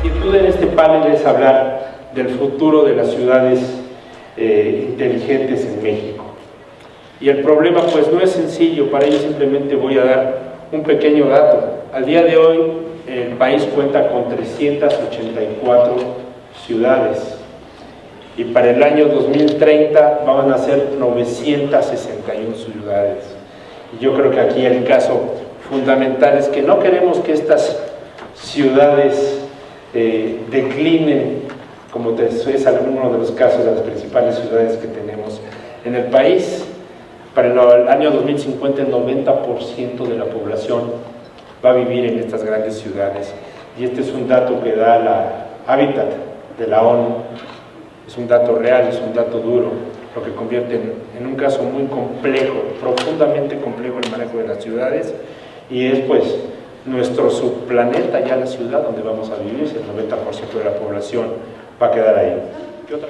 inquietud en este panel es hablar del futuro de las ciudades inteligentes en México. Y el problema pues no es sencillo, para ello simplemente voy a dar un pequeño dato. Al día de hoy el país cuenta con 384 ciudades y para el año 2030 van a ser 961 ciudades. Y yo creo que aquí el caso fundamental es que no queremos que estas ciudades declinen, como es alguno de los casos de las principales ciudades que tenemos en el país. Para el año 2050 el 90% de la población va a vivir en estas grandes ciudades, y este es un dato que da la Habitat de la ONU. Es un dato real, es un dato duro, lo que convierte en un caso muy complejo, profundamente complejo el manejo de las ciudades, y es pues nuestro subplaneta, ya la ciudad donde vamos a vivir, el 90% de la población va a quedar ahí. ¿Qué otra?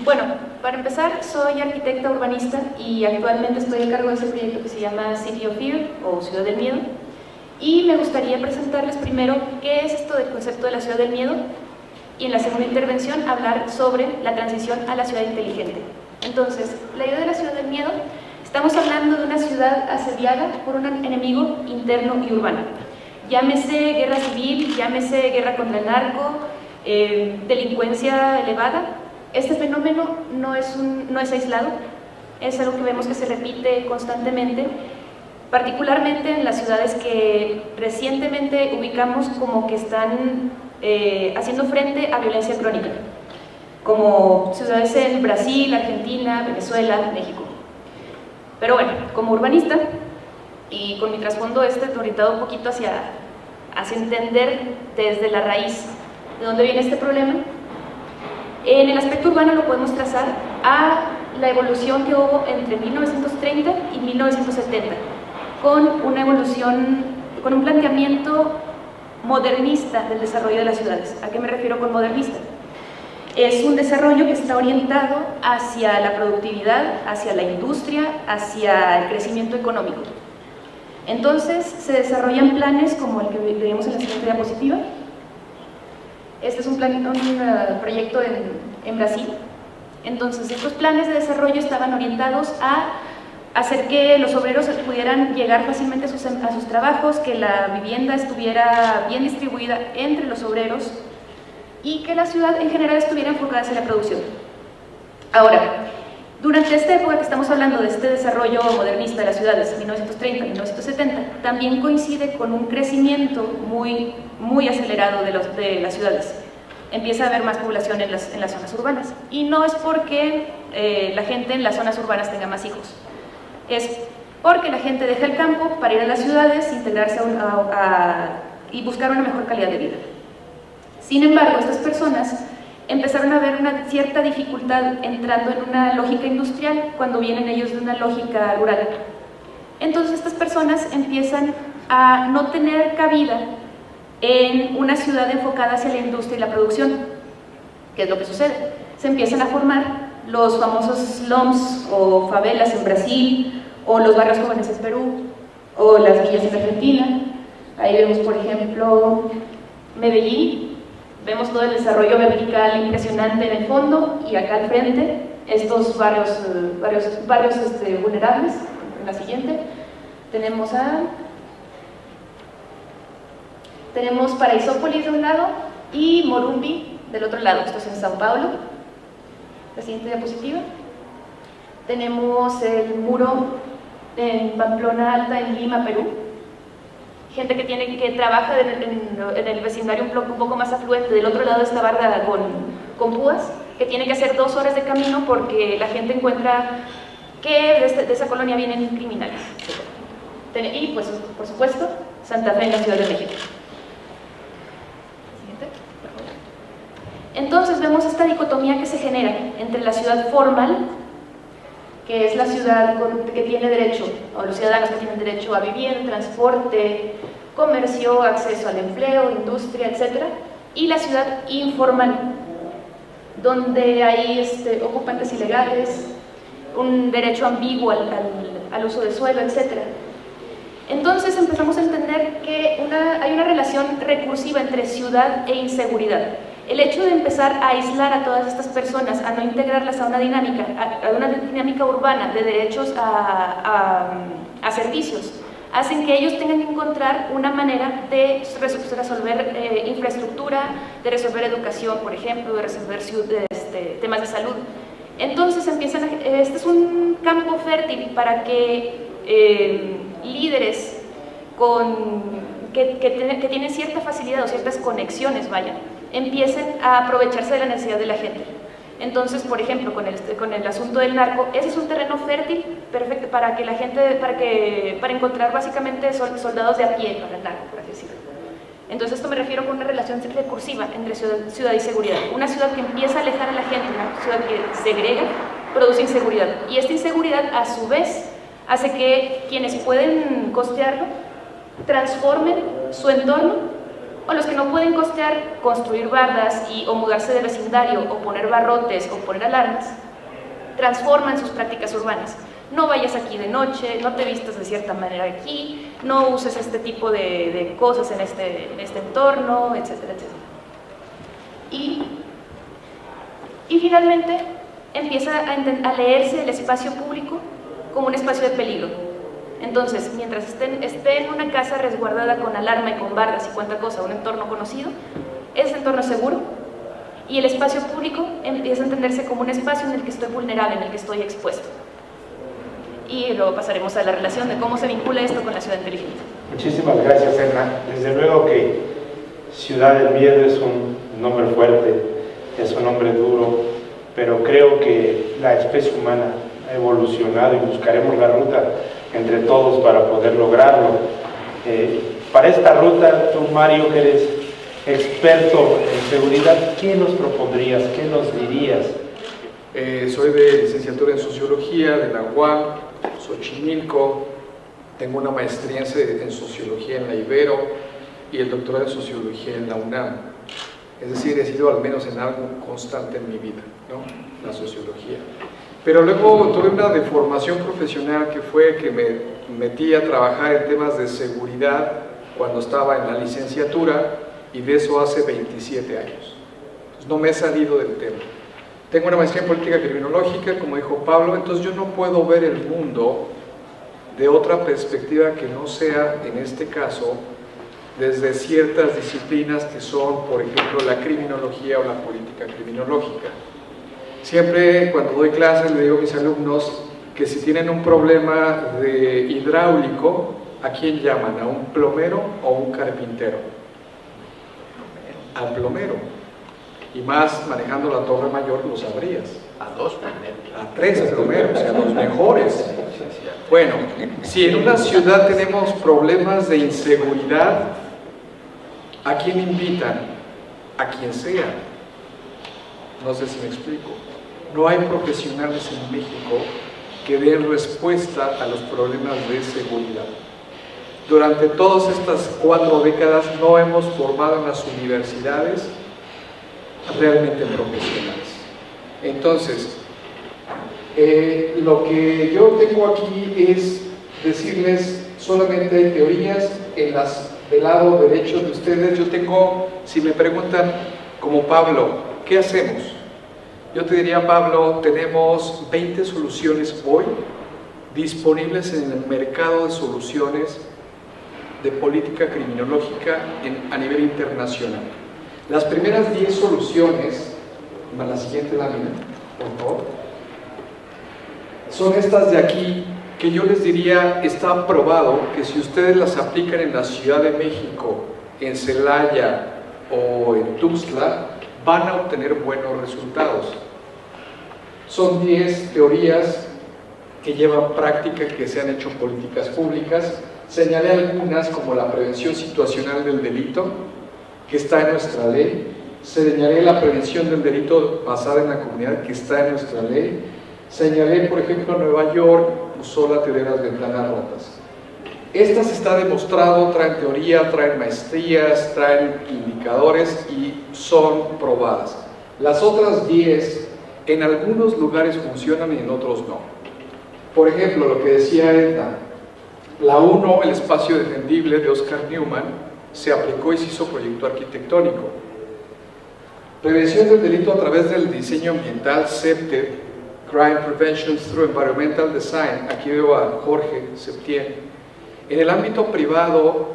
Bueno, para empezar, soy arquitecta urbanista y actualmente estoy a cargo de ese proyecto que se llama City of Fear o Ciudad del Miedo, y me gustaría presentarles primero qué es esto del concepto de la Ciudad del Miedo, y en la segunda intervención hablar sobre la transición a la ciudad inteligente. Entonces, la idea de la Ciudad del Miedo, estamos hablando de una ciudad asediada por un enemigo interno y urbano. Llámese guerra civil, llámese guerra contra el narco, delincuencia elevada. Este fenómeno no es aislado, es algo que vemos que se repite constantemente, particularmente en las ciudades que recientemente ubicamos como que están haciendo frente a violencia crónica, como ciudades en Brasil, Argentina, Venezuela, México. Pero bueno, como urbanista y con mi trasfondo orientado un poquito hacia entender desde la raíz de dónde viene este problema, en el aspecto urbano lo podemos trazar a la evolución que hubo entre 1930 y 1970, con una evolución, con un planteamiento modernista del desarrollo de las ciudades. ¿A qué me refiero con modernista? Es un desarrollo que está orientado hacia la productividad, hacia la industria, hacia el crecimiento económico. Entonces se desarrollan planes como el que veíamos en la siguiente diapositiva. Este es un proyecto en Brasil. Entonces estos planes de desarrollo estaban orientados a hacer que los obreros pudieran llegar fácilmente a sus trabajos, que la vivienda estuviera bien distribuida entre los obreros y que la ciudad en general estuviera enfocada hacia la producción. Ahora, durante esta época que estamos hablando de este desarrollo modernista de las ciudades, 1930-1970, también coincide con un crecimiento muy acelerado de las ciudades. Empieza a haber más población en las zonas urbanas, y no es porque la gente en las zonas urbanas tenga más hijos, es porque la gente deja el campo para ir a las ciudades, integrarse y buscar una mejor calidad de vida. Sin embargo, estas personas empezaron a ver una cierta dificultad entrando en una lógica industrial cuando vienen ellos de una lógica rural. Entonces estas personas empiezan a no tener cabida en una ciudad enfocada hacia la industria y la producción. ¿Qué es lo que sucede? Se empiezan a formar los famosos slums o favelas en Brasil, o los barrios jóvenes en Perú, o las villas en Argentina. Ahí vemos, por ejemplo, Medellín. Vemos todo el desarrollo vertical impresionante en el fondo, y acá al frente estos barrios vulnerables. En la siguiente tenemos Paraisópolis de un lado y Morumbi del otro lado. Esto es en Sao Paulo. La siguiente diapositiva. Tenemos el muro en Pamplona Alta, en Lima, Perú. Gente que trabaja en el vecindario un poco más afluente, del otro lado de esta barda con púas, que tiene que hacer 2 horas de camino porque la gente encuentra que de esa colonia vienen criminales. Y pues, por supuesto, Santa Fe en la Ciudad de México. Entonces vemos esta dicotomía que se genera entre la ciudad formal, que es la ciudad que tiene derecho, o los ciudadanos que tienen derecho a vivienda, transporte, comercio, acceso al empleo, industria, etc. Y la ciudad informal, donde hay ocupantes ilegales, un derecho ambiguo al uso de suelo, etc. Entonces empezamos a entender que hay una relación relación recursiva entre ciudad e inseguridad. El hecho de empezar a aislar a todas estas personas, a no integrarlas a una dinámica urbana de derechos a servicios, hacen que ellos tengan que encontrar una manera de resolver infraestructura, de resolver educación, por ejemplo, de resolver temas de salud. Entonces este es un campo fértil para que líderes que tienen cierta facilidad o ciertas conexiones, empiecen a aprovecharse de la necesidad de la gente. Entonces, por ejemplo, con el asunto del narco, ese es un terreno fértil, perfecto, para que la gente, para encontrar básicamente soldados de a pie para el narco, por así decirlo. Entonces, esto me refiero con una relación recursiva entre ciudad y seguridad. Una ciudad que empieza a alejar a la gente, una ciudad que segrega, produce inseguridad. Y esta inseguridad, a su vez, hace que quienes pueden costearlo transformen su entorno, o los que no pueden costear, construir bardas o mudarse de vecindario, o poner barrotes, o poner alarmas, transforman sus prácticas urbanas. No vayas aquí de noche, no te vistas de cierta manera aquí, no uses este tipo de cosas en este entorno, etcétera, etcétera. Y finalmente empieza a leerse el espacio público como un espacio de peligro. Entonces, mientras esté en una casa resguardada con alarma y con bardas y cuánta cosa, un entorno conocido, ese entorno es seguro, y el espacio público empieza a entenderse como un espacio en el que estoy vulnerable, en el que estoy expuesto. Y luego pasaremos a la relación de cómo se vincula esto con la ciudad inteligente. Muchísimas gracias, Edna. Desde luego que Ciudad del Miedo es un nombre fuerte, es un nombre duro, pero creo que la especie humana ha evolucionado y buscaremos la ruta entre todos para poder lograrlo. Para esta ruta, tú, Mario, que eres experto en seguridad, ¿qué nos propondrías? ¿Qué nos dirías? Soy de licenciatura en Sociología de la UAM, Xochimilco, tengo una maestría en Sociología en la Ibero y el doctorado en Sociología en la UNAM. Es decir, he sido al menos en algo constante en mi vida, ¿no? La sociología. Pero luego tuve una deformación profesional que fue que me metí a trabajar en temas de seguridad cuando estaba en la licenciatura, y de eso hace 27 años. Entonces, no me he salido del tema. Tengo una maestría en política criminológica, como dijo Pablo, entonces yo no puedo ver el mundo de otra perspectiva que no sea, en este caso, desde ciertas disciplinas que son, por ejemplo, la criminología o la política criminológica. Siempre cuando doy clases le digo a mis alumnos que si tienen un problema de hidráulico, ¿a quién llaman? ¿A un plomero o un carpintero? Al plomero. Y más manejando la Torre Mayor lo sabrías. A 2 plomeros. A 3 plomeros, o sea, los mejores. Bueno, si en una ciudad tenemos problemas de inseguridad, ¿a quién invitan? A quien sea. No sé si me explico. No hay profesionales en México que den respuesta a los problemas de seguridad. Durante todas estas 4 décadas no hemos formado en las universidades realmente profesionales. Entonces, lo que yo tengo aquí es decirles, solamente hay teorías del lado derecho de ustedes. Yo tengo, si me preguntan, como Pablo, ¿qué hacemos? Yo te diría, Pablo, tenemos 20 soluciones hoy disponibles en el mercado de soluciones de política criminológica a nivel internacional. Las primeras 10 soluciones, la siguiente lámina, por favor, son estas de aquí, que yo les diría, está probado que si ustedes las aplican en la Ciudad de México, en Celaya o en Tuxtla, van a obtener buenos resultados. Son 10 teorías que llevan práctica, que se han hecho políticas públicas. Señalé algunas como la prevención situacional del delito, que está en nuestra ley. Señalé la prevención del delito basada en la comunidad, que está en nuestra ley. Señalé, por ejemplo, Nueva York usó la teoría de las ventanas rotas. Estas está demostrado, traen teoría, traen maestrías, traen indicadores y son probadas. Las otras 10 en algunos lugares funcionan y en otros no. Por ejemplo, lo que decía Edna, la 1, el espacio defendible de Oscar Newman, se aplicó y se hizo proyecto arquitectónico. Prevención del delito a través del diseño ambiental, CEPTED, Crime Prevention Through Environmental Design. Aquí veo a Jorge Septién. En el ámbito privado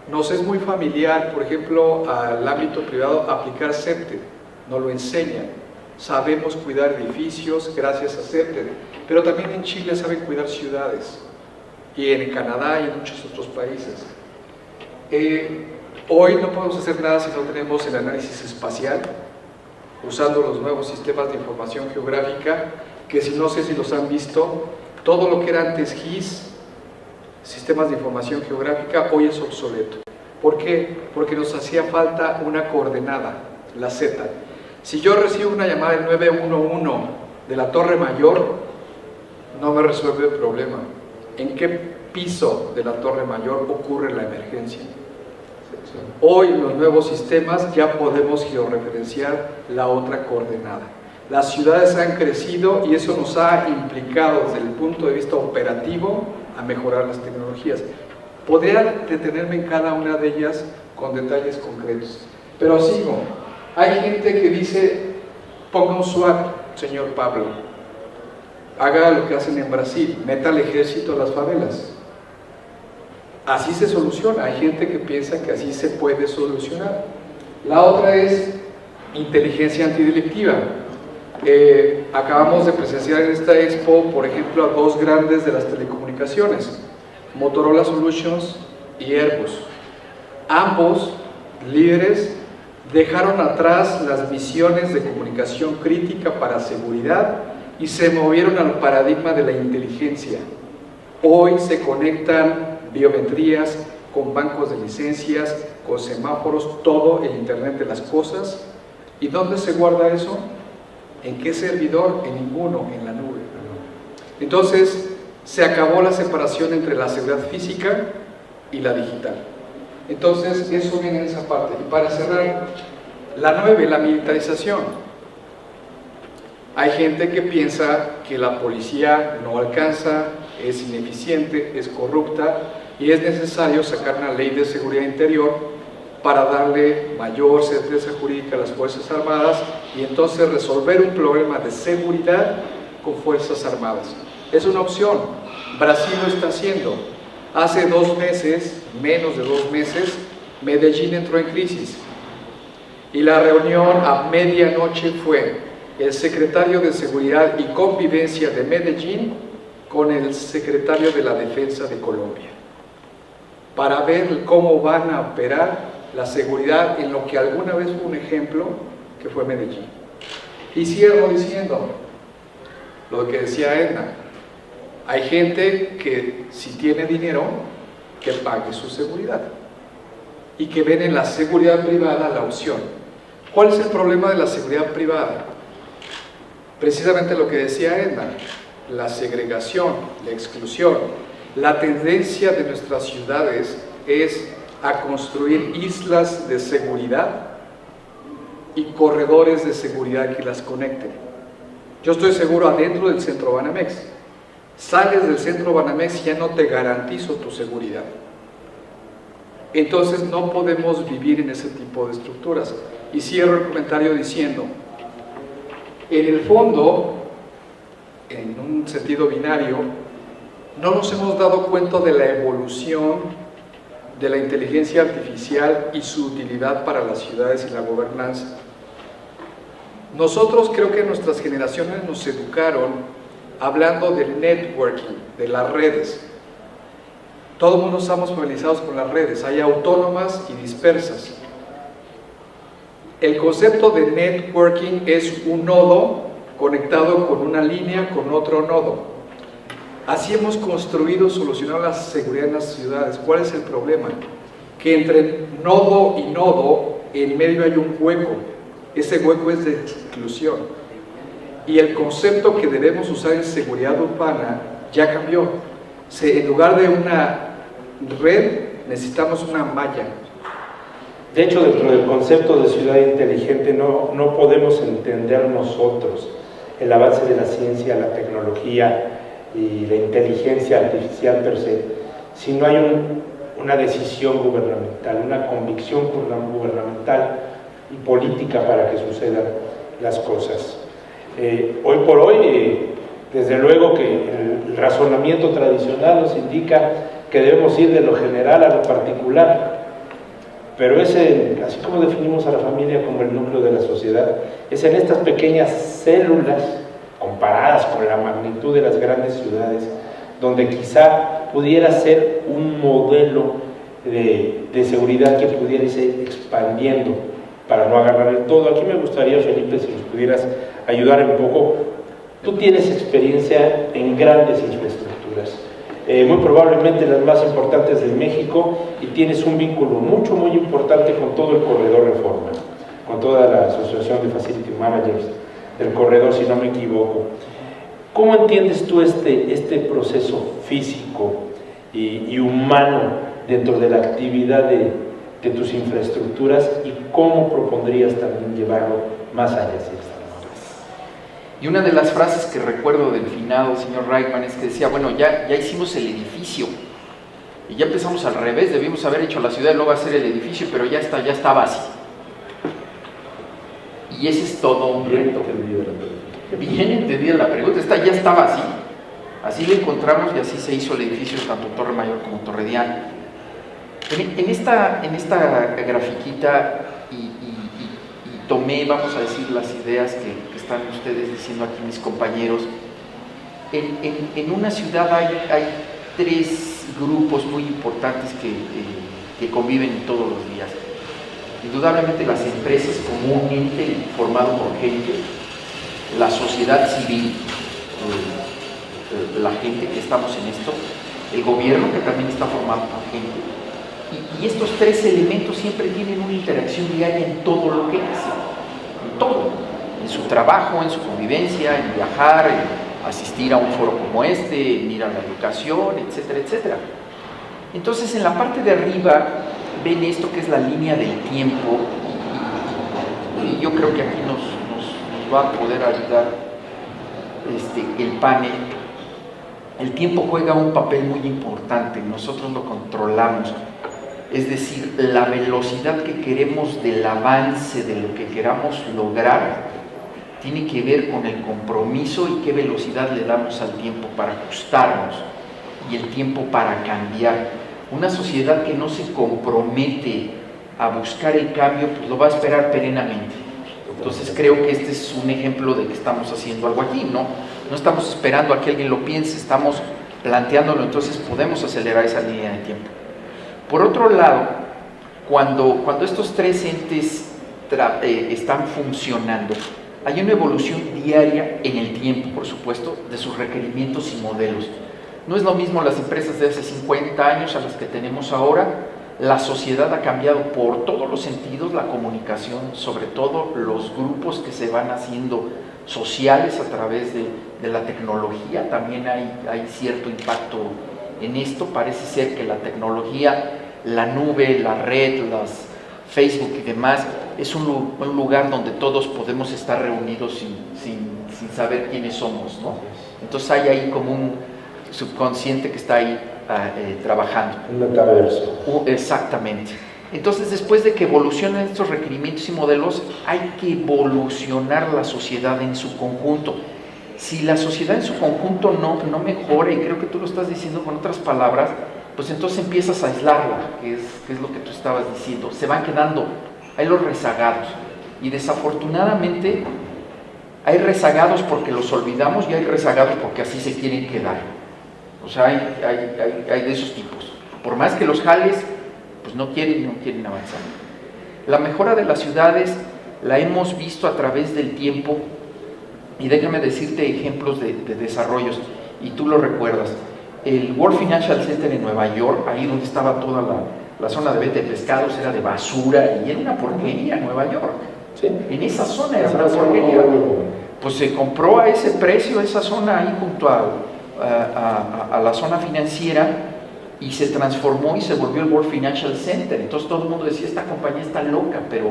nos es muy familiar, por ejemplo, al ámbito privado aplicar CEPTED, nos lo enseñan. Sabemos cuidar edificios gracias a CEPTED, pero también en Chile saben cuidar ciudades, y en Canadá y en muchos otros países. Hoy no podemos hacer nada si no tenemos el análisis espacial, usando los nuevos sistemas de información geográfica, que si no sé si los han visto, todo lo que era antes GIS, sistemas de información geográfica, hoy es obsoleto. ¿Por qué? Porque nos hacía falta una coordenada, la Z. Si yo recibo una llamada del 911 de la Torre Mayor, no me resuelve el problema. ¿En qué piso de la Torre Mayor ocurre la emergencia? Hoy en los nuevos sistemas ya podemos georreferenciar la otra coordenada. Las ciudades han crecido y eso nos ha implicado desde el punto de vista operativo a mejorar las tecnologías. Podría detenerme en cada una de ellas con detalles concretos, pero sigo. Hay gente que dice, ponga un SWAT, señor Pablo, haga lo que hacen en Brasil, meta al ejército a las favelas. Así se soluciona. Hay gente que piensa que así se puede solucionar. La otra es inteligencia antidelictiva. Acabamos de presenciar en esta expo, por ejemplo, a dos grandes de las telecomunicaciones, Motorola Solutions y Airbus. Ambos líderes dejaron atrás las misiones de comunicación crítica para seguridad y se movieron al paradigma de la inteligencia. Hoy se conectan biometrías con bancos de licencias, con semáforos, todo el Internet de las cosas. ¿Y dónde se guarda eso? ¿En qué servidor? En ninguno, en la nube. Entonces, se acabó la separación entre la seguridad física y la digital. Entonces, eso viene en esa parte. Y para cerrar, la 9, la militarización. Hay gente que piensa que la policía no alcanza, es ineficiente, es corrupta y es necesario sacar una ley de seguridad interior para darle mayor certeza jurídica a las Fuerzas Armadas y entonces resolver un problema de seguridad con Fuerzas Armadas. Es una opción. Brasil lo está haciendo. Hace 2 meses, menos de 2 meses, Medellín entró en crisis y la reunión a medianoche fue el secretario de Seguridad y Convivencia de Medellín con el secretario de la Defensa de Colombia para ver cómo van a operar la seguridad en lo que alguna vez fue un ejemplo, que fue Medellín. Y cierro diciendo lo que decía Edna: hay gente que si tiene dinero, que pague su seguridad y que ven en la seguridad privada la opción. ¿Cuál es el problema de la seguridad privada? Precisamente lo que decía Edna, la segregación, la exclusión. La tendencia de nuestras ciudades es a construir islas de seguridad y corredores de seguridad que las conecten. Yo estoy seguro adentro del centro Banamex. Sales del centro Banamex y ya no te garantizo tu seguridad. Entonces no podemos vivir en ese tipo de estructuras. Y cierro el comentario diciendo, en el fondo, en un sentido binario, no nos hemos dado cuenta de la evolución de la inteligencia artificial y su utilidad para las ciudades y la gobernanza. Nosotros creo que nuestras generaciones nos educaron hablando del networking, de las redes. Todo el mundo estamos familiarizados con las redes, hay autónomas y dispersas. El concepto de networking es un nodo conectado con una línea con otro nodo. Así hemos construido, solucionado la seguridad en las ciudades. ¿Cuál es el problema? Que entre nodo y nodo, en medio hay un hueco. Ese hueco es de exclusión. Y el concepto que debemos usar en seguridad urbana ya cambió. En lugar de una red, necesitamos una malla. De hecho, dentro del concepto de ciudad inteligente no podemos entender nosotros el avance de la ciencia, la tecnología y la inteligencia artificial per se, si no hay una decisión gubernamental, una convicción gubernamental y política para que sucedan las cosas. Hoy por hoy, desde luego que el razonamiento tradicional nos indica que debemos ir de lo general a lo particular, pero así como definimos a la familia como el núcleo de la sociedad, es en estas pequeñas células, comparadas con la magnitud de las grandes ciudades, donde quizá pudiera ser un modelo de seguridad que pudiera irse expandiendo para no agarrar el todo. Aquí me gustaría, Felipe, si nos pudieras ayudar un poco. Tú tienes experiencia en grandes infraestructuras, muy probablemente las más importantes de México, y tienes un vínculo muy importante con todo el corredor Reforma, con toda la Asociación de Facility Managers del corredor, si no me equivoco. ¿Cómo entiendes tú este proceso físico y humano dentro de la actividad de tus infraestructuras, y cómo propondrías también llevarlo más allá? Y una de las frases que recuerdo del finado señor Reichmann es que decía, bueno, ya hicimos el edificio y ya empezamos al revés, debimos haber hecho la ciudad y luego hacer el edificio, pero ya estaba así. Y ese es todo un reto. Bien entendida la pregunta, ya estaba así. Así lo encontramos y así se hizo el edificio, tanto Torre Mayor como Torre Diana. En esta grafiquita y tomé, vamos a decir, las ideas que están ustedes diciendo aquí mis compañeros. En una ciudad hay tres grupos muy importantes que conviven todos los días. Indudablemente las empresas comúnmente formado por gente, la sociedad civil, la gente que estamos en esto, el gobierno que también está formado por gente, y estos tres elementos siempre tienen una interacción diaria en todo lo que hacen, en todo, en su trabajo, en su convivencia, en viajar, en asistir a un foro como este, en ir a la educación, etcétera, etcétera. Entonces en la parte de arriba ven esto que es la línea del tiempo, y yo creo que aquí nos va a poder ayudar el panel. El tiempo juega un papel muy importante, nosotros lo controlamos, es decir, la velocidad que queremos del avance de lo que queramos lograr tiene que ver con el compromiso y qué velocidad le damos al tiempo para ajustarnos y el tiempo para cambiar. Una sociedad que no se compromete a buscar el cambio, pues lo va a esperar perennemente. Entonces creo que este es un ejemplo de que estamos haciendo algo aquí, ¿no? No estamos esperando a que alguien lo piense, estamos planteándolo, entonces podemos acelerar esa línea de tiempo. Por otro lado, cuando estos tres entes están funcionando, hay una evolución diaria en el tiempo, por supuesto, de sus requerimientos y modelos. No es lo mismo las empresas de hace 50 años a las que tenemos ahora. La sociedad ha cambiado por todos los sentidos, la comunicación, sobre todo los grupos que se van haciendo sociales a través de la tecnología, también hay cierto impacto en esto. Parece ser que la tecnología, la nube, la red, las Facebook y demás, es un lugar donde todos podemos estar reunidos sin saber quiénes somos, ¿no? Entonces hay ahí como un subconsciente que está ahí trabajando. Un metaverso. Exactamente. Entonces, después de que evolucionen estos requerimientos y modelos, hay que evolucionar la sociedad en su conjunto. Si la sociedad en su conjunto no mejora, y creo que tú lo estás diciendo con otras palabras, pues entonces empiezas a aislarla, que es lo que tú estabas diciendo. Se van quedando, hay los rezagados. Y desafortunadamente, hay rezagados porque los olvidamos y hay rezagados porque así se quieren quedar. O sea, hay de esos tipos. Por más que los jales, pues no quieren avanzar. La mejora de las ciudades la hemos visto a través del tiempo, y déjame decirte ejemplos de desarrollos, y tú lo recuerdas. El World Financial Center en Nueva York, ahí donde estaba toda la zona de venta de pescados, era de basura y era una porquería Nueva York. Sí. En esa zona era una porquería. Pues se compró a ese precio esa zona ahí junto a la zona financiera, y se transformó y se volvió el World Financial Center. Entonces todo el mundo decía, esta compañía está loca, pero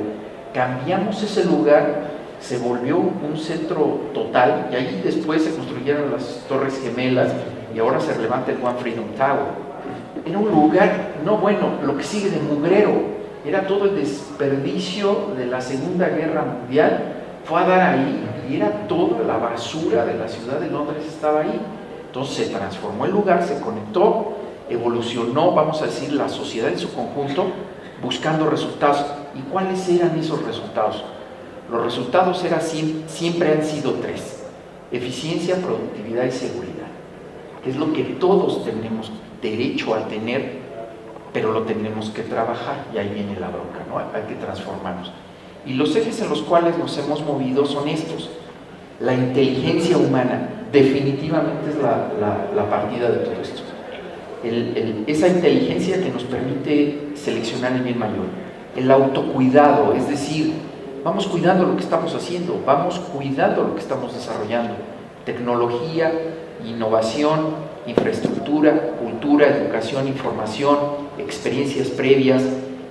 cambiamos ese lugar, se volvió un centro total, y ahí después se construyeron las Torres Gemelas y ahora se levanta el One Freedom Tower. era un lugar, no bueno, lo que sigue de mugrero, era todo el desperdicio de la Segunda Guerra Mundial, fue a dar ahí y era toda la basura de la ciudad de Londres estaba ahí. Entonces se transformó el lugar, se conectó, evolucionó, vamos a decir, la sociedad en su conjunto, buscando resultados. ¿Y cuáles eran esos resultados? Los resultados siempre han sido tres: eficiencia, productividad y seguridad, que es lo que todos tenemos derecho a tener, pero lo tenemos que trabajar, y ahí viene la bronca, ¿no? Hay que transformarnos. Y los ejes en los cuales nos hemos movido son estos. La inteligencia humana definitivamente es la partida de todo esto. Esa inteligencia que nos permite seleccionar el bien mayor. El autocuidado, es decir, vamos cuidando lo que estamos haciendo, vamos cuidando lo que estamos desarrollando. Tecnología, innovación, infraestructura, cultura, educación, información, experiencias previas.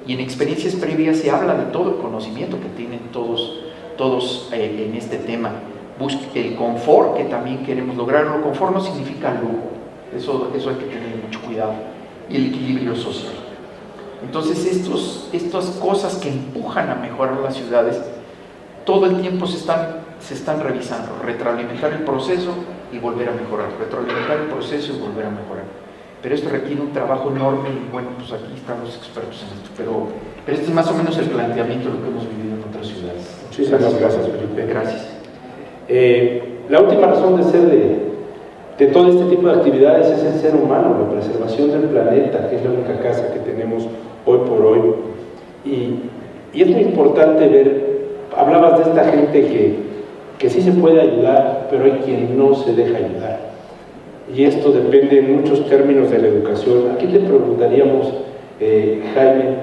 Y en experiencias previas se habla de todo el conocimiento que tienen todos en este tema. El confort que también queremos lograrlo. El confort no significa lujo, eso hay que tener mucho cuidado. Y el equilibrio social. Entonces estas cosas que empujan a mejorar las ciudades, todo el tiempo se están revisando. Retroalimentar el proceso y volver a mejorar. Retroalimentar el proceso y volver a mejorar. Pero esto requiere un trabajo enorme y bueno, pues aquí están los expertos en esto. Pero este es más o menos el planteamiento de lo que hemos vivido en otras ciudades. Muchísimas gracias, Felipe. Gracias. La última razón de ser de todo este tipo de actividades es el ser humano, la preservación del planeta, que es la única casa que tenemos hoy por hoy. Y es muy importante ver, hablabas de esta gente que sí se puede ayudar, pero hay quien no se deja ayudar. Y esto depende en muchos términos de la educación. Aquí te preguntaríamos, Jaime,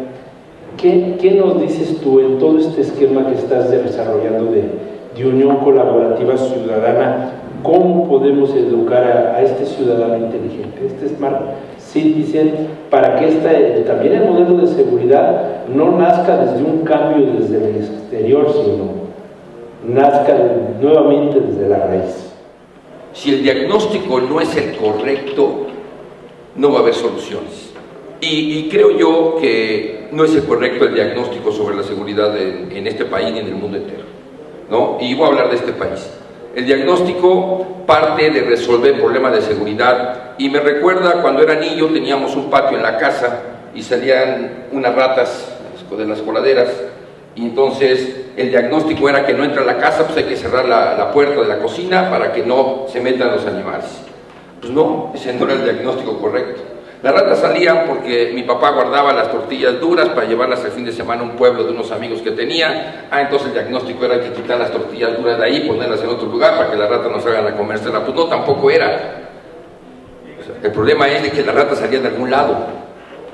¿qué nos dices tú en todo este esquema que estás desarrollando de unión colaborativa ciudadana? ¿Cómo podemos educar a este ciudadano inteligente, este Smart Citizen, para que también el modelo de seguridad no nazca desde un cambio desde el exterior, sino nazca nuevamente desde la raíz? Si el diagnóstico no es el correcto, no va a haber soluciones. Y creo yo que no es el correcto el diagnóstico sobre la seguridad en este país ni en el mundo entero, ¿no? Y voy a hablar de este país. El diagnóstico parte de resolver problemas de seguridad, y me recuerda cuando era niño, teníamos un patio en la casa y salían unas ratas de las coladeras, y entonces el diagnóstico era que no entra a la casa, pues hay que cerrar la puerta de la cocina para que no se metan los animales. Pues no, ese no era el diagnóstico correcto. Las ratas salían porque mi papá guardaba las tortillas duras para llevarlas el fin de semana a un pueblo de unos amigos que tenía. Entonces el diagnóstico era que quitar las tortillas duras de ahí, ponerlas en otro lugar para que las ratas no salgan a comérselas. Pues no, tampoco era. O sea, el problema es de que las ratas salían de algún lado.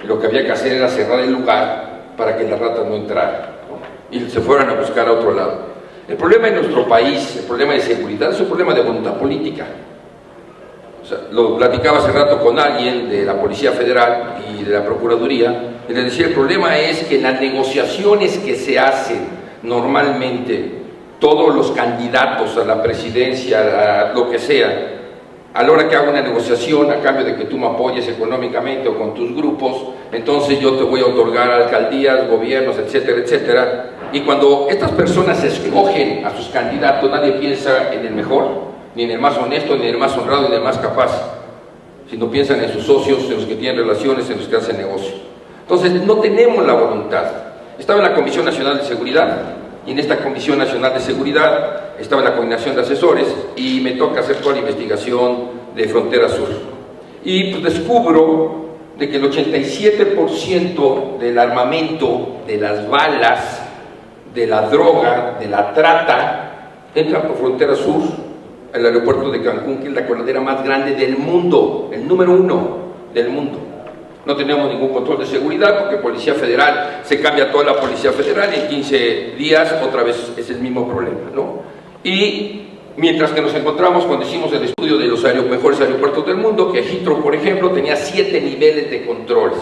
Y lo que había que hacer era cerrar el lugar para que las ratas no entraran y se fueran a buscar a otro lado. El problema en nuestro país, el problema de seguridad, es un problema de voluntad política. O sea, lo platicaba hace rato con alguien de la Policía Federal y de la Procuraduría, y les decía, el problema es que en las negociaciones que se hacen normalmente, todos los candidatos a la presidencia, a lo que sea, a la hora que hago una negociación a cambio de que tú me apoyes económicamente o con tus grupos, entonces yo te voy a otorgar alcaldías, gobiernos, etcétera, etcétera. Y cuando estas personas escogen a sus candidatos, nadie piensa en el mejor, ni en el más honesto, ni en el más honrado, ni en el más capaz, sino piensan en sus socios, en los que tienen relaciones, en los que hacen negocio. Entonces no tenemos la voluntad. Estaba en la Comisión Nacional de Seguridad, y en esta Comisión Nacional de Seguridad estaba en la coordinación de asesores, y me toca hacer toda la investigación de Frontera Sur. Y pues descubro de que el 87% del armamento, de las balas, de la droga, de la trata, entra por Frontera Sur, el aeropuerto de Cancún, que es la coladera más grande del mundo, el número 1 del mundo. No tenemos ningún control de seguridad porque Policía Federal, se cambia toda la Policía Federal y en 15 días otra vez es el mismo problema, ¿no? Y mientras que nos encontramos cuando hicimos el estudio de los mejores aeropuertos del mundo, que Heathrow, por ejemplo, tenía 7 niveles de controles.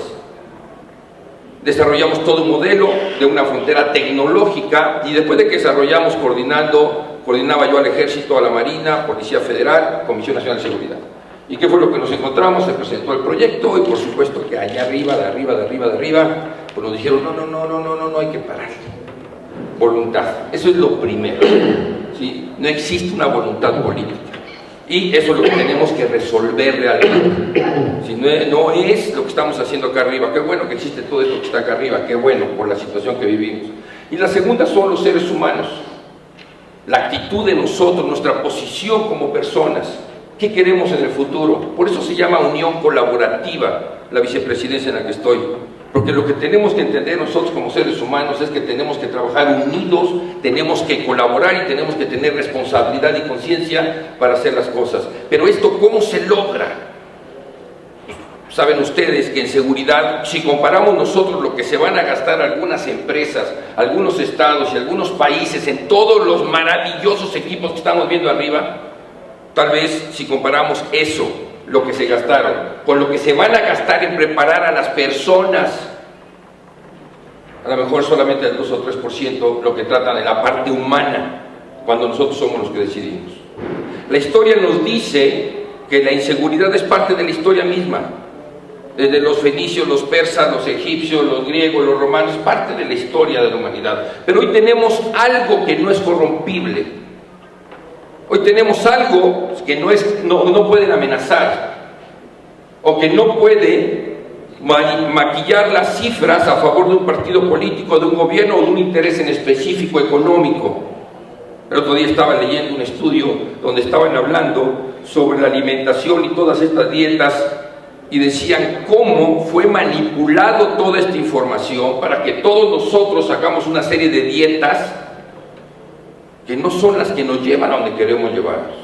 Desarrollamos todo un modelo de una frontera tecnológica, y después de que desarrollamos coordinaba yo al Ejército, a la Marina, Policía Federal, Comisión Nacional de Seguridad. ¿Y qué fue lo que nos encontramos? Se presentó el proyecto y por supuesto que allá arriba, de arriba, pues nos dijeron, no, hay que parar. Voluntad, eso es lo primero, ¿sí? No existe una voluntad política. Y eso es lo que tenemos que resolver realmente. Si no es lo que estamos haciendo acá arriba, qué bueno que existe todo esto que está acá arriba, qué bueno por la situación que vivimos. Y la segunda son los seres humanos, la actitud de nosotros, nuestra posición como personas, qué queremos en el futuro. Por eso se llama unión colaborativa la vicepresidencia en la que estoy. Porque lo que tenemos que entender nosotros como seres humanos es que tenemos que trabajar unidos, tenemos que colaborar y tenemos que tener responsabilidad y conciencia para hacer las cosas. Pero esto, ¿cómo se logra? Saben ustedes que en seguridad, si comparamos nosotros lo que se van a gastar algunas empresas, algunos estados y algunos países en todos los maravillosos equipos que estamos viendo arriba, tal vez si comparamos eso, lo que se gastaron, con lo que se van a gastar en preparar a las personas, a lo mejor solamente el 2 o 3% lo que tratan de la parte humana, cuando nosotros somos los que decidimos. La historia nos dice que la inseguridad es parte de la historia misma, desde los fenicios, los persas, los egipcios, los griegos, los romanos, parte de la historia de la humanidad. Pero hoy tenemos algo que no es corrompible. Hoy tenemos algo que no pueden amenazar o que no puede maquillar las cifras a favor de un partido político, de un gobierno o de un interés en específico económico. El otro día estaba leyendo un estudio donde estaban hablando sobre la alimentación y todas estas dietas y decían cómo fue manipulado toda esta información para que todos nosotros hagamos una serie de dietas que no son las que nos llevan a donde queremos llevarnos.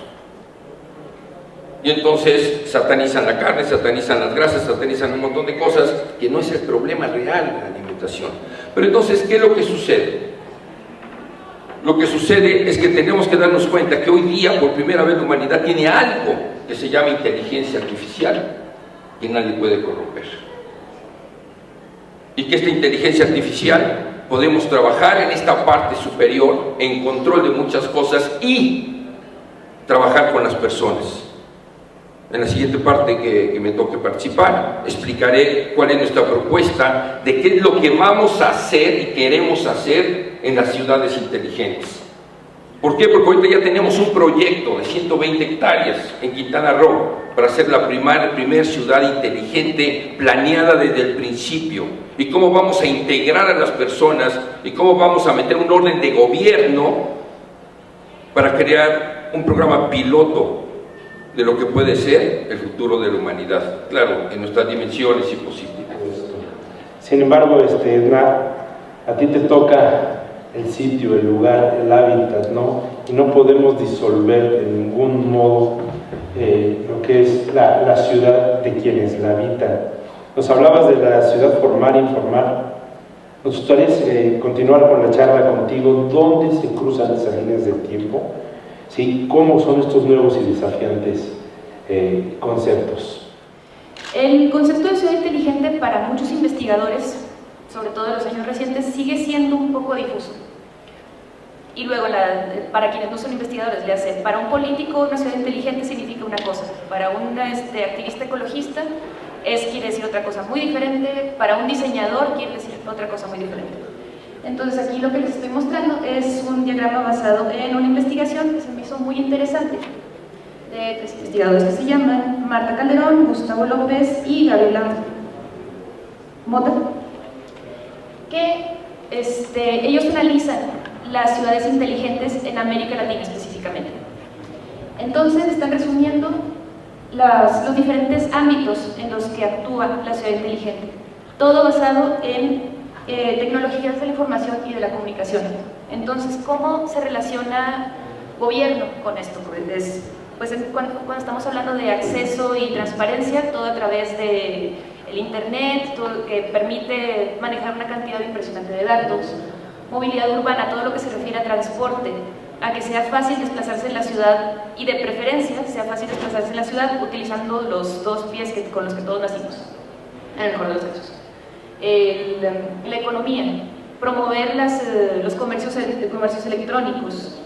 Y entonces satanizan la carne, satanizan las grasas, satanizan un montón de cosas que no es el problema real de la alimentación. Pero entonces, ¿qué es lo que sucede? Lo que sucede es que tenemos que darnos cuenta que hoy día, por primera vez, la humanidad tiene algo que se llama inteligencia artificial que nadie puede corromper. Y que esta inteligencia artificial podemos trabajar en esta parte superior, en control de muchas cosas y trabajar con las personas. En la siguiente parte que me toque participar, explicaré cuál es nuestra propuesta de qué es lo que vamos a hacer y queremos hacer en las ciudades inteligentes. ¿Por qué? Porque ahorita ya tenemos un proyecto de 120 hectáreas en Quintana Roo para hacer la primera ciudad inteligente planeada desde el principio. Y cómo vamos a integrar a las personas y cómo vamos a meter un orden de gobierno para crear un programa piloto de lo que puede ser el futuro de la humanidad, claro, en nuestras dimensiones y posibilidades. Sin embargo, Edna, a ti te toca el sitio, el lugar, el hábitat, ¿no? Y no podemos disolver de ningún modo lo que es la ciudad de quienes la habitan. Nos hablabas de la ciudad formal e informal. Nos gustaría continuar con la charla contigo. ¿Dónde se cruzan esas líneas del tiempo? ¿Sí? ¿Cómo son estos nuevos y desafiantes conceptos? El concepto de ciudad inteligente para muchos investigadores, sobre todo en los años recientes, sigue siendo un poco difuso. Y luego, para quienes no son investigadores, le hace, para un político una ciudad inteligente significa una cosa, para un activista ecologista quiere decir otra cosa muy diferente, para un diseñador quiere decir otra cosa muy diferente. Entonces aquí lo que les estoy mostrando es un diagrama basado en una investigación que se me hizo muy interesante, de 3 investigadores que se llaman Marta Calderón, Gustavo López y Gabriela Mota, que ellos analizan las ciudades inteligentes en América Latina específicamente. Entonces están resumiendo los diferentes ámbitos en los que actúa la ciudad inteligente, todo basado en tecnologías de la información y de la comunicación. Entonces, ¿cómo se relaciona gobierno con esto? Pues cuando estamos hablando de acceso y transparencia, todo a través de el internet, todo que permite manejar una cantidad impresionante de datos, movilidad urbana, todo lo que se refiere a transporte, a que sea fácil desplazarse en la ciudad y de preferencia sea fácil desplazarse en la ciudad utilizando los 2 pies con los que todos nacimos, en el mejor de los casos. La economía, promover los comercios electrónicos,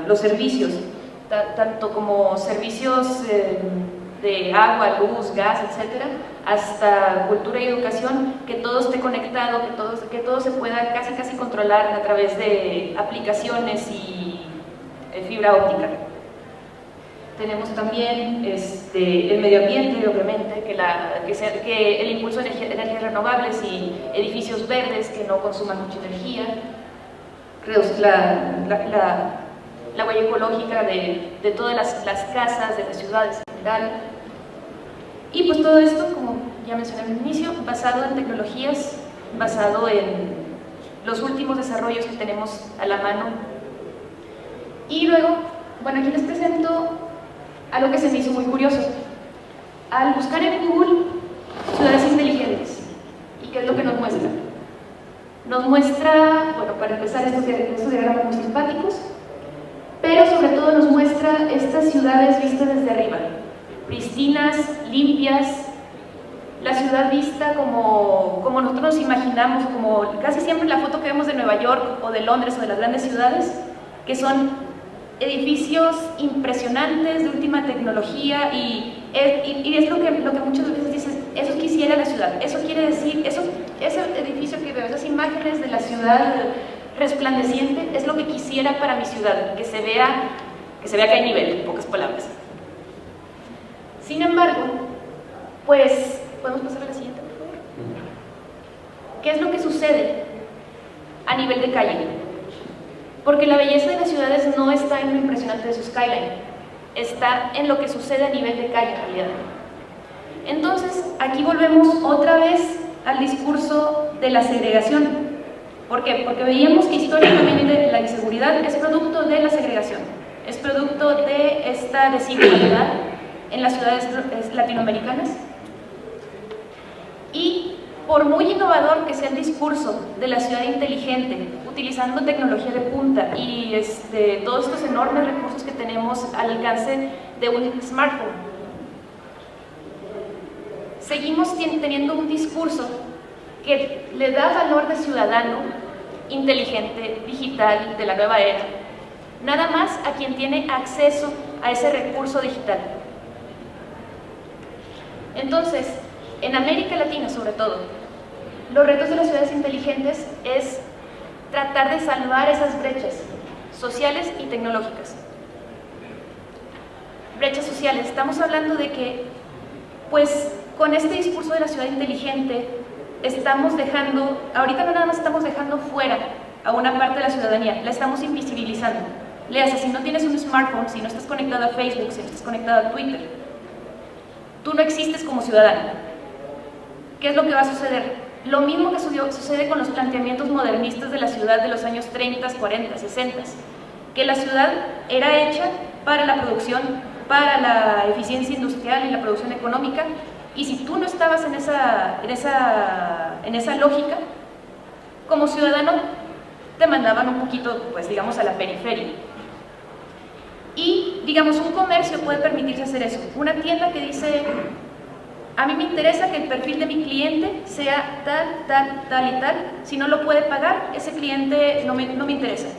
los servicios, tanto como servicios de agua, luz, gas, etcétera, hasta cultura y educación, que todo esté conectado, que todo se pueda casi controlar a través de aplicaciones y fibra óptica. Tenemos también el medio ambiente, obviamente, que el impulso de energías renovables y edificios verdes que no consuman mucha energía, reducir la huella ecológica de todas las casas, de las ciudades en general. Y pues todo esto, como ya mencioné al inicio, basado en tecnologías, basado en los últimos desarrollos que tenemos a la mano. Y luego, bueno, aquí les presento algo que se me hizo muy curioso. Al buscar en Google ciudades inteligentes, ¿y qué es lo que nos muestra? Nos muestra, bueno, para empezar, estos diagramas muy simpáticos, pero sobre todo nos muestra estas ciudades vistas desde arriba, pristinas, limpias, la ciudad vista como nosotros nos imaginamos, como casi siempre la foto que vemos de Nueva York o de Londres o de las grandes ciudades, que son edificios impresionantes de última tecnología y es lo que muchas veces dicen, eso quisiera la ciudad, eso quiere decir, ese edificio que veo, esas imágenes de la ciudad resplandeciente, es lo que quisiera para mi ciudad, que se vea que hay nivel, en pocas palabras. Sin embargo, pues, ¿podemos pasar a la siguiente, por favor? ¿Qué es lo que sucede a nivel de calle? Porque la belleza de las ciudades no está en lo impresionante de su skyline, está en lo que sucede a nivel de calle en realidad. Entonces, aquí volvemos otra vez al discurso de la segregación. ¿Por qué? Porque veíamos que históricamente la inseguridad es producto de la segregación, es producto de esta desigualdad en las ciudades latinoamericanas. Y por muy innovador que sea el discurso de la ciudad inteligente, utilizando tecnología de punta y todos estos enormes recursos que tenemos al alcance de un smartphone, seguimos teniendo un discurso que le da valor de ciudadano inteligente, digital, de la nueva era, nada más a quien tiene acceso a ese recurso digital. Entonces, en América Latina sobre todo, los retos de las ciudades inteligentes es tratar de salvar esas brechas sociales y tecnológicas. Brechas sociales, estamos hablando de que, pues, con este discurso de la ciudad inteligente, estamos dejando, ahorita no nada más estamos dejando fuera a una parte de la ciudadanía, la estamos invisibilizando. Léase, si no tienes un smartphone, si no estás conectado a Facebook, si no estás conectado a Twitter, tú no existes como ciudadano. ¿Qué es lo que va a suceder? Lo mismo que sucede con los planteamientos modernistas de la ciudad de los años 30, 40, 60, que la ciudad era hecha para la producción, para la eficiencia industrial y la producción económica, y si tú no estabas en esa lógica, como ciudadano te mandaban un poquito, pues digamos, a la periferia. Y, digamos, un comercio puede permitirse hacer eso. Una tienda que dice, a mí me interesa que el perfil de mi cliente sea tal y tal. Si no lo puede pagar, ese cliente no me interesa.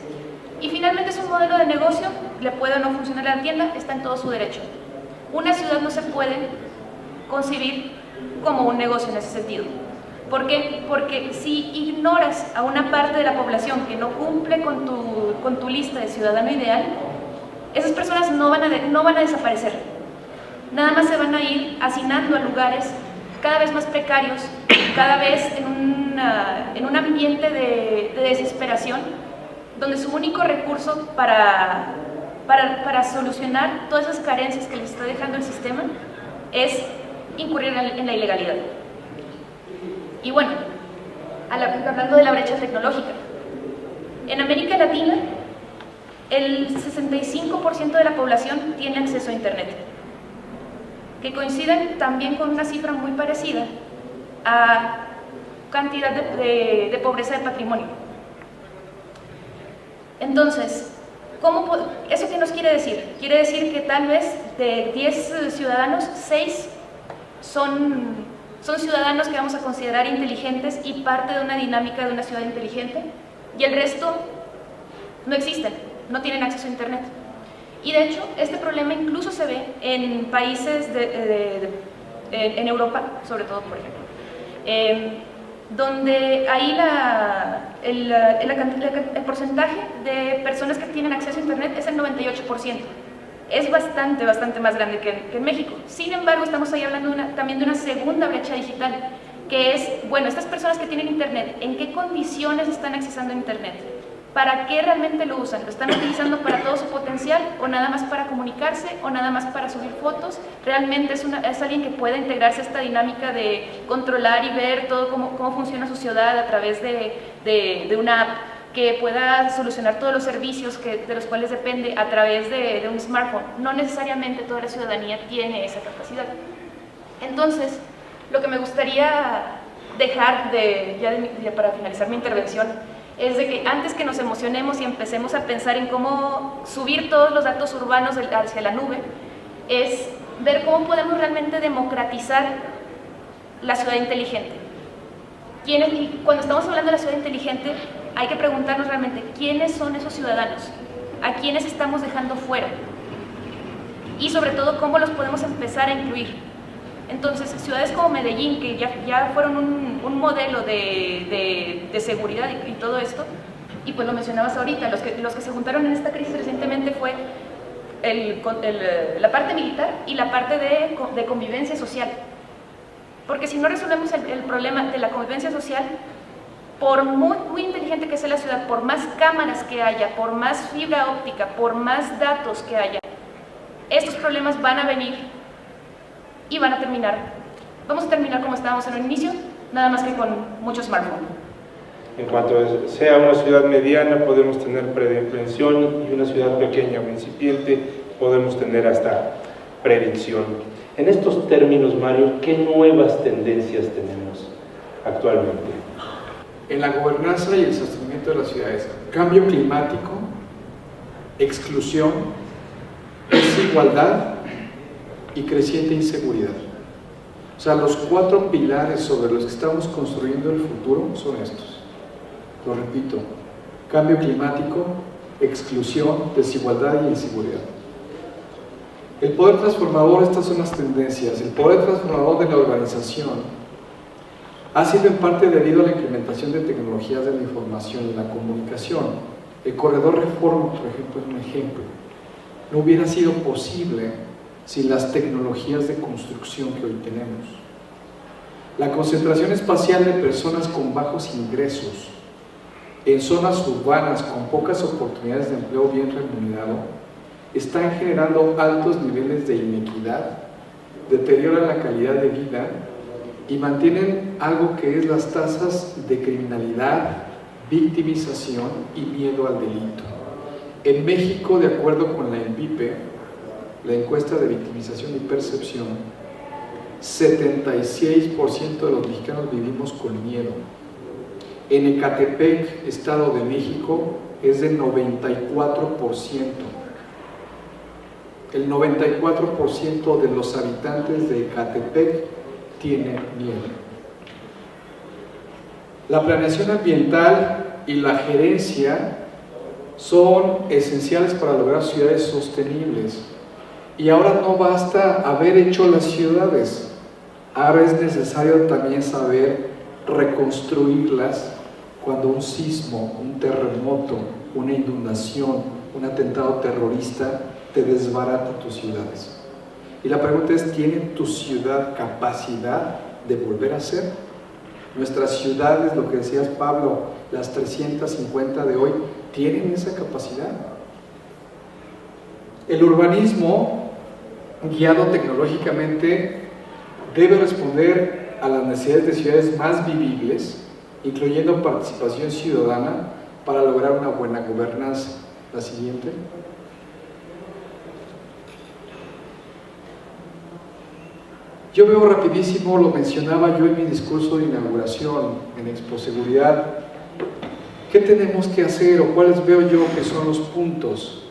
Y finalmente es un modelo de negocio, le puede o no funcionar a la tienda, está en todo su derecho. Una ciudad no se puede concebir como un negocio en ese sentido. ¿Por qué? Porque si ignoras a una parte de la población que no cumple con tu lista de ciudadano ideal, esas personas no van a desaparecer. Nada más se van a ir hacinando a lugares cada vez más precarios, cada vez en un ambiente de desesperación, donde su único recurso para solucionar todas esas carencias que les está dejando el sistema es incurrir en la ilegalidad. Y bueno, hablando de la brecha tecnológica, en América Latina el 65% de la población tiene acceso a Internet, que coinciden también con una cifra muy parecida a cantidad de pobreza de patrimonio. Entonces, ¿eso qué nos quiere decir? Quiere decir que tal vez de 10 ciudadanos, 6 son ciudadanos que vamos a considerar inteligentes y parte de una dinámica de una ciudad inteligente, y el resto no existen, no tienen acceso a Internet. Y de hecho, este problema incluso se ve en países en Europa, sobre todo, por ejemplo, donde ahí el porcentaje de personas que tienen acceso a Internet es el 98%. Es bastante más grande que en México. Sin embargo, estamos ahí hablando también de una segunda brecha digital, que es, bueno, estas personas que tienen Internet, ¿en qué condiciones están accesando a Internet? ¿Para qué realmente lo usan? ¿Lo están utilizando para todo su potencial o nada más para comunicarse o nada más para subir fotos? ¿Realmente es alguien que pueda integrarse a esta dinámica de controlar y ver todo cómo funciona su ciudad a través de una app, que pueda solucionar todos los servicios de los cuales depende a través de un smartphone? No necesariamente toda la ciudadanía tiene esa capacidad. Entonces, lo que me gustaría dejar ya para finalizar mi intervención es de que antes que nos emocionemos y empecemos a pensar en cómo subir todos los datos urbanos hacia la nube, es ver cómo podemos realmente democratizar la ciudad inteligente. Y cuando estamos hablando de la ciudad inteligente, hay que preguntarnos realmente quiénes son esos ciudadanos, a quiénes estamos dejando fuera, y sobre todo cómo los podemos empezar a incluir. Entonces, ciudades como Medellín, que ya fueron un modelo de seguridad y todo esto, y pues lo mencionabas ahorita, los que se juntaron en esta crisis recientemente fue la parte militar y la parte de convivencia social. Porque si no resolvemos el problema de la convivencia social, por muy inteligente que sea la ciudad, por más cámaras que haya, por más fibra óptica, por más datos que haya, estos problemas van a venir y vamos a terminar como estábamos en el inicio, nada más que con mucho smartphone. En cuanto sea una ciudad mediana, podemos tener prevención, y una ciudad pequeña o incipiente, podemos tener hasta predicción. En estos términos, Mario, ¿qué nuevas tendencias tenemos actualmente? En la gobernanza y el sostenimiento de las ciudades: cambio climático, exclusión, desigualdad y creciente inseguridad. O sea, los 4 pilares sobre los que estamos construyendo el futuro son estos. Lo repito: cambio climático, exclusión, desigualdad y inseguridad. El poder transformador, estas son las tendencias. El poder transformador de la urbanización ha sido en parte debido a la implementación de tecnologías de la información y la comunicación. El corredor Reforma, por ejemplo, es un ejemplo. No hubiera sido posible sin las tecnologías de construcción que hoy tenemos. La concentración espacial de personas con bajos ingresos en zonas urbanas con pocas oportunidades de empleo bien remunerado están generando altos niveles de inequidad, deterioran la calidad de vida y mantienen algo que es las tasas de criminalidad, victimización y miedo al delito. En México, de acuerdo con la ENVIPE, la encuesta de victimización y percepción, 76% de los mexicanos vivimos con miedo. En Ecatepec, Estado de México, es del 94%. El 94% de los habitantes de Ecatepec tienen miedo. La planeación ambiental y la gerencia son esenciales para lograr ciudades sostenibles. Y ahora no basta haber hecho las ciudades, ahora es necesario también saber reconstruirlas cuando un sismo, un terremoto, una inundación, un atentado terrorista te desbarata tus ciudades. Y la pregunta es: ¿tiene tu ciudad capacidad de volver a ser? Nuestras ciudades, lo que decías, Pablo, las 350 de hoy, ¿tienen esa capacidad? El urbanismo, guiado tecnológicamente, debe responder a las necesidades de ciudades más vivibles, incluyendo participación ciudadana, para lograr una buena gobernanza. La siguiente. Yo veo rapidísimo, lo mencionaba yo en mi discurso de inauguración en Expo Seguridad, ¿qué tenemos que hacer o cuáles veo yo que son los puntos?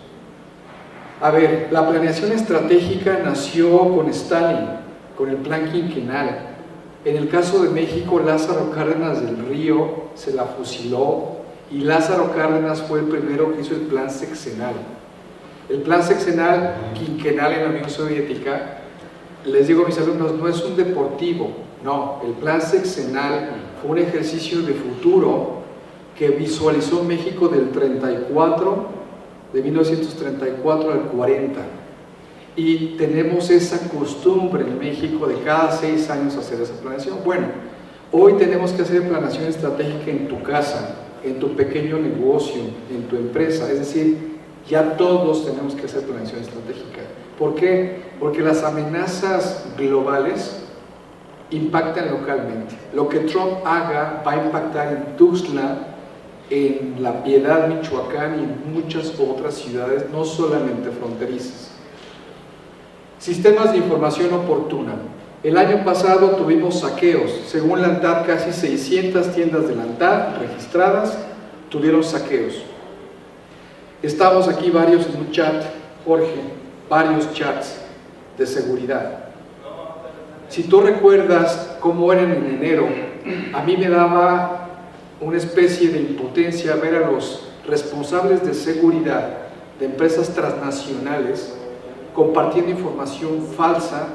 A ver, la planeación estratégica nació con Stalin, con el plan quinquenal. En el caso de México, Lázaro Cárdenas del Río se la fusiló y Lázaro Cárdenas fue el primero que hizo el plan sexenal. El plan sexenal quinquenal en la Unión Soviética, les digo a mis alumnos, no es un deportivo, no, el plan sexenal fue un ejercicio de futuro que visualizó México del 34, de 1934 al 40. Y tenemos esa costumbre en México de cada 6 años hacer esa planeación. Bueno, hoy tenemos que hacer planeación estratégica en tu casa, en tu pequeño negocio, en tu empresa, es decir, ya todos tenemos que hacer planeación estratégica. ¿Por qué? Porque las amenazas globales impactan localmente. Lo que Trump haga va a impactar en Tuxtla, en La Piedad, Michoacán y en muchas otras ciudades, no solamente fronterizas. Sistemas de información oportuna. El año pasado tuvimos saqueos. Según la ANTAD, casi 600 tiendas de la ANTAD registradas tuvieron saqueos. Estamos aquí varios en un chat, Jorge, varios chats de seguridad. Si tú recuerdas cómo eran en enero, a mí me daba una especie de impotencia ver a los responsables de seguridad de empresas transnacionales compartiendo información falsa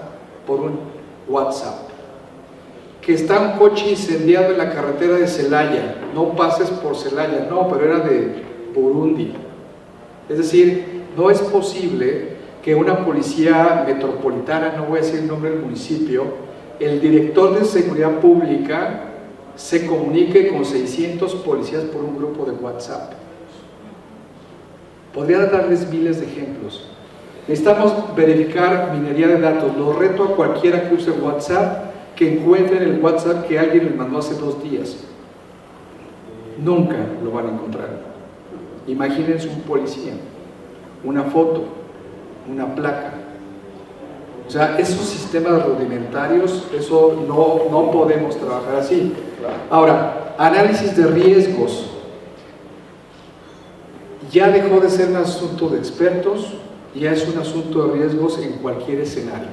por un WhatsApp. Que está un coche incendiado en la carretera de Celaya, no pases por Celaya, no, pero era de Burundi. Es decir, no es posible que una policía metropolitana, no voy a decir el nombre del municipio, el director de seguridad pública se comunique con 600 policías por un grupo de WhatsApp. Podría darles miles de ejemplos. Necesitamos verificar minería de datos. Lo reto a cualquiera que use WhatsApp que encuentren el WhatsApp que alguien les mandó hace 2 días. Nunca lo van a encontrar. Imagínense un policía, una foto, una placa. O sea, esos sistemas rudimentarios, eso no podemos trabajar así. Ahora, análisis de riesgos. Ya dejó de ser un asunto de expertos, ya es un asunto de riesgos en cualquier escenario.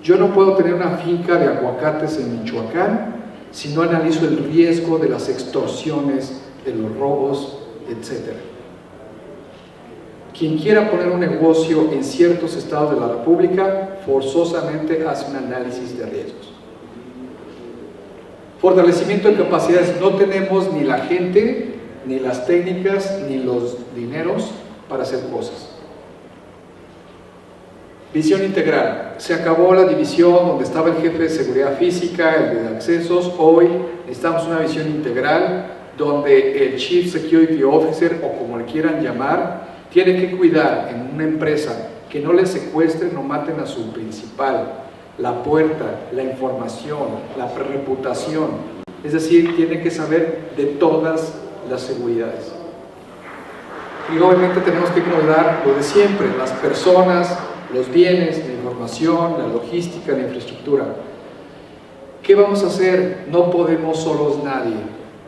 Yo no puedo tener una finca de aguacates en Michoacán si no analizo el riesgo de las extorsiones, de los robos, etc. Quien quiera poner un negocio en ciertos estados de la República, forzosamente hace un análisis de riesgos. Fortalecimiento de capacidades. No tenemos ni la gente, ni las técnicas, ni los dineros para hacer cosas. Visión integral. Se acabó la división donde estaba el jefe de seguridad física, el de accesos. Hoy necesitamos una visión integral donde el Chief Security Officer, o como le quieran llamar, tiene que cuidar en una empresa que no le secuestren o maten a su principal, la puerta, la información, la reputación. Es decir, tiene que saber de todas las seguridades. Y obviamente tenemos que cuidar lo de siempre, las personas, los bienes, la información, la logística, la infraestructura. ¿Qué vamos a hacer? No podemos solos nadie,